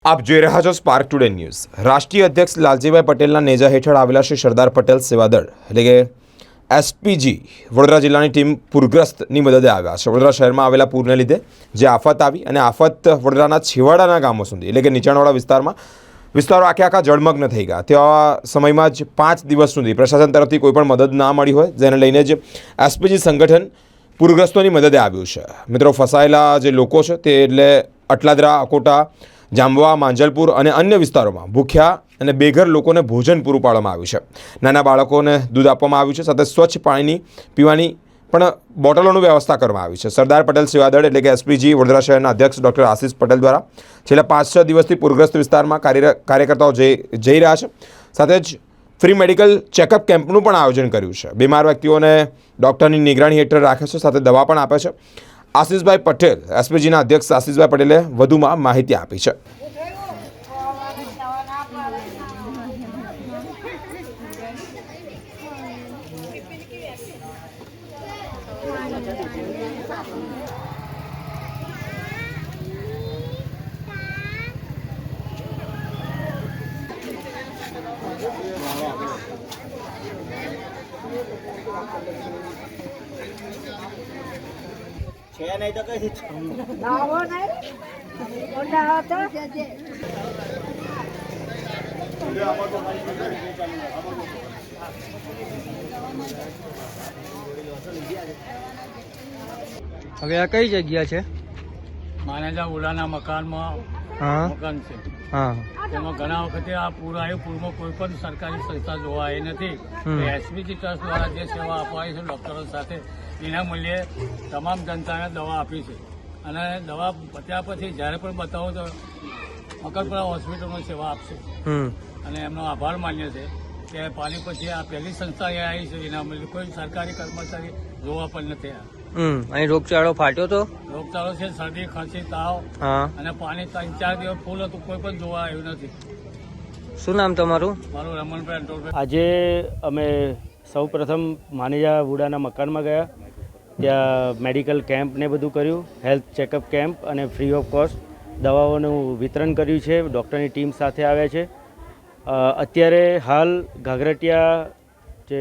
આપ જોઈ રહ્યા છો સ્પાર્ક ટુડે ન્યૂઝ। રાષ્ટ્રીય અધ્યક્ષ લાલજીભાઈ પટેલના નેજા હેઠળ આવેલા શ્રી સરદાર પટેલ સેવાદળ એટલે કે એસપીજી વડોદરા જિલ્લાની ટીમ પૂરગ્રસ્તની મદદે આવ્યા છે। વડોદરા શહેરમાં આવેલા પૂરને લીધે જે આફત આવી અને આફત વડોદરાના છેવાડાના ગામો સુધી એટલે કે નીચાણવાળા વિસ્તારો આખા જળમગ્ન થઈ ગયા। તેવા સમયમાં જ 5 દિવસ સુધી પ્રશાસન તરફથી કોઈપણ મદદ ના મળી હોય, જેને લઈને જ એસપીજી સંગઠન પૂરગ્રસ્તોની મદદે આવ્યું છે। મિત્રો, ફસાયેલા જે લોકો છે તે એટલે અટલાદરા, અકોટા, જાંબવા, માંજલપુર અને અન્ય વિસ્તારોમાં ભૂખ્યા અને બેઘર લોકોને ભોજન પૂરું પાડવામાં આવ્યું છે। નાના બાળકોને દૂધ આપવામાં આવ્યું છે, સાથે સ્વચ્છ પાણીની પીવાની પણ બોટલોની વ્યવસ્થા કરવામાં આવી છે। સરદાર પટેલ સેવાદળ એટલે કે એસપીજી વડોદરા શહેરના અધ્યક્ષ ડૉક્ટર આશીષ પટેલ દ્વારા છેલ્લા 5-6 દિવસથી પૂરગ્રસ્ત વિસ્તારમાં કાર્યકર્તાઓ જઈ રહ્યા છે। સાથે જ ફ્રી મેડિકલ ચેકઅપ કેમ્પનું પણ આયોજન કર્યું છે। બીમાર વ્યક્તિઓને ડૉક્ટરની નિગરાણી હેઠળ રાખે છે, સાથે દવા પણ આપે છે। આશીષભાઈ પટેલ, એસપીજીના અધ્યક્ષ આશીષભાઈ પટેલે વધુમાં માહિતી આપી છે। नहीं तो कैसे ना हो नहीं ओंडा होता હવે આ કઈ જગ્યા છે? માનેજા ઉડાના મકાનમાં હા મકાન છે। હા તેમાં ઘણા વખતે આ પૂર આવ્યું, પૂરમાં કોઈ પણ સરકારી સંસ્થા જોવા આવી નથી। એસપીજી ટ્રસ્ટ દ્વારા જે સેવા અપાઈ છે ડોક્ટરો સાથે વિના મૂલ્યે તમામ જનતાને દવા આપી છે અને દવા પત્યા પછી જ્યારે પણ બતાવો તો મકરપુરા હોસ્પિટલમાં સેવા આપશે અને એમનો આભાર માન્ય છે કે પાણી પછી આ પહેલી સંસ્થા એ આવી છે વિના મૂલ્યે। કોઈ સરકારી કર્મચારી જોવા પણ નથી આવ્યા। અહીં રોગચાળો ફાટ્યો તો? રોગચાળો છે, શરદી, ખાંસી, તાવ હા અને પાણી 3-4 દિવસ ફૂલ હતું, કોઈ પણ જોવા આવ્યું નથી। શું નામ તમારું? મારું રમણભાઈ અંટોળભાઈ। આજે અમે સૌ પ્રથમ માનેજા વુડાના મકાનમાં ગયા, ત્યાં મેડિકલ કેમ્પ ને બધું કર્યું, હેલ્થ ચેકઅપ કેમ્પ અને ફ્રી ઓફ કોસ્ટ દવાઓનું વિતરણ કર્યું છે। ડૉક્ટરની ટીમ સાથે આવ્યા છે। અત્યારે હાલ ઘાઘરટિયા જે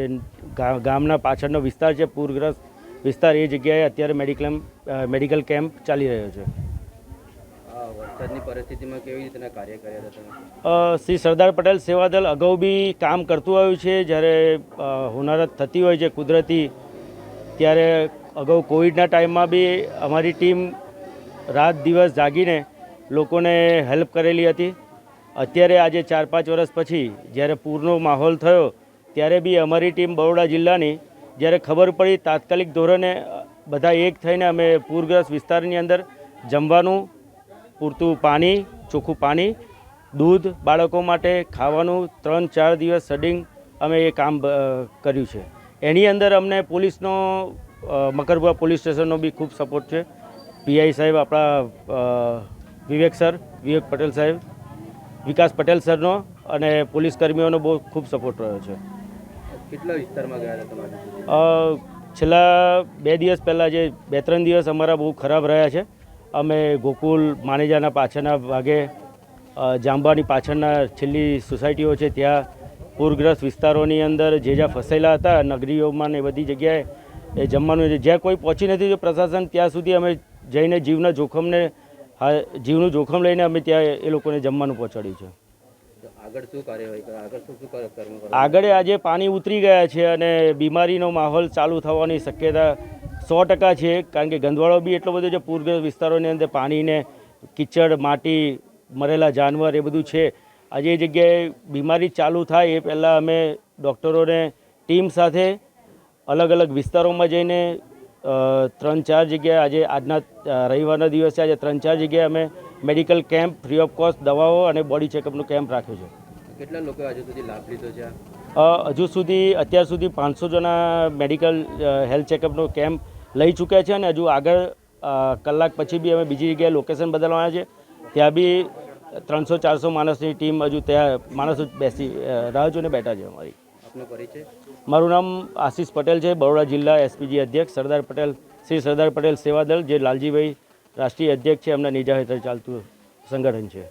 ગામના પાછળનો વિસ્તાર છે, પૂરગ્રસ્ત વિસ્તાર, એ જગ્યાએ અત્યારે મેડિકલ કેમ્પ ચાલી રહ્યો છે। વરસાદની પરિસ્થિતિમાં કેવી રીતના કાર્ય કર્યા હતા? શ્રી સરદાર પટેલ સેવાદળ અગાઉ બી કામ કરતું આવ્યું છે। જ્યારે હોનારત થતી હોય છે કુદરતી, ત્યારે અગાઉ કોવિડના ટાઈમમાં બી અમારી ટીમ રાત દિવસ જાગીને લોકોને હેલ્પ કરેલી હતી। અત્યારે આજે 4-5 વર્ષ પછી જ્યારે પૂરનો માહોલ થયો, ત્યારે બી અમારી ટીમ બરોડા જિલ્લાની જ્યારે ખબર પડી, તાત્કાલિક ધોરણે બધા એક થઈને અમે પૂરગ્રસ્ત વિસ્તારની અંદર જમવાનું, પૂરતું પાણી, ચોખ્ખું પાણી, દૂધ, બાળકો માટે ખાવાનું 3-4 દિવસ શેડિંગ અમે એ કામ કર્યું છે। એની અંદર અમને પોલીસનો મકરપુરા પોલીસ સ્ટેશનનો બી ખૂબ સપોર્ટ છે। પીઆઈ સાહેબ આપણા વિવેક પટેલ સાહેબ, વિકાસ પટેલ સરનો અને પોલીસ કર્મીઓનો બહુ ખૂબ સપોર્ટ રહ્યો છે। કેટલા વિસ્તારમાં ગયા હતા તમારે? છેલ્લા 2 દિવસ પહેલાં જે 2-3 દિવસ અમારા બહુ ખરાબ રહ્યા છે। અમે ગોકુલ, માનેજાના પાછળના ભાગે, જાંબાની પાછળના છેલ્લી સોસાયટીઓ છે ત્યાં પૂરગ્રસ્ત વિસ્તારોની અંદર જે જ્યાં ફસાયેલા હતા નગરીઓમાં ને બધી જગ્યાએ એ જમવાનું, જ્યાં કોઈ પહોંચી નથી પ્રશાસન, ત્યાં સુધી અમે જઈને જીવનું જોખમ લઈને અમે ત્યાં એ લોકોને જમવાનું પહોંચાડ્યું છે। આગળ શું કાર્યવાહી, આગળ શું આગળ આજે પાણી ઉતરી ગયા છે અને બીમારીનો માહોલ ચાલુ થવાની શક્યતા 100% છે, કારણ કે ગંદવાળો બી એટલો બધો છે પૂરગ્રસ્ત વિસ્તારોની અંદર, પાણીને કિચડ, માટી, મરેલા જાનવર એ બધું છે। આજે એ જગ્યાએ બીમારી ચાલુ થાય એ પહેલાં અમે ડૉક્ટરોને ટીમ સાથે અલગ અલગ વિસ્તારોમાં જઈને 3-4 જગ્યાએ, આજે આજના રવિવારના દિવસે આજે 3-4 જગ્યાએ અમે medical camp, free of cost દવાઓ અને બોડી ચેકઅપનો કેમ્પ રાખ્યો છે। કેટલા લોકો હજુ સુધી લાભ લીધો છે? અત્યાર સુધી 500 જણા મેડિકલ હેલ્થ ચેકઅપનો કેમ્પ લઈ ચૂક્યા છે અને હજુ આગળ કલાક પછી બી અમે બીજી જગ્યાએ લોકેશન બદલવાના છે, ત્યાં બી 300-400 માણસની ટીમ હજુ ત્યાં માણસો બેસી રાહ જોઈને બેઠા છે અમારી। આપનો પરિચય? મારું નામ આશીષ પટેલ છે, બરોડા જિલ્લા એસપીજી અધ્યક્ષ, શ્રી સરદાર પટેલ સેવાદળ, જે લાલજીભાઈ રાષ્ટ્રીય અધ્યક્ષ છે, એમના નેજા હેઠળ ચાલતું સંગઠન છે।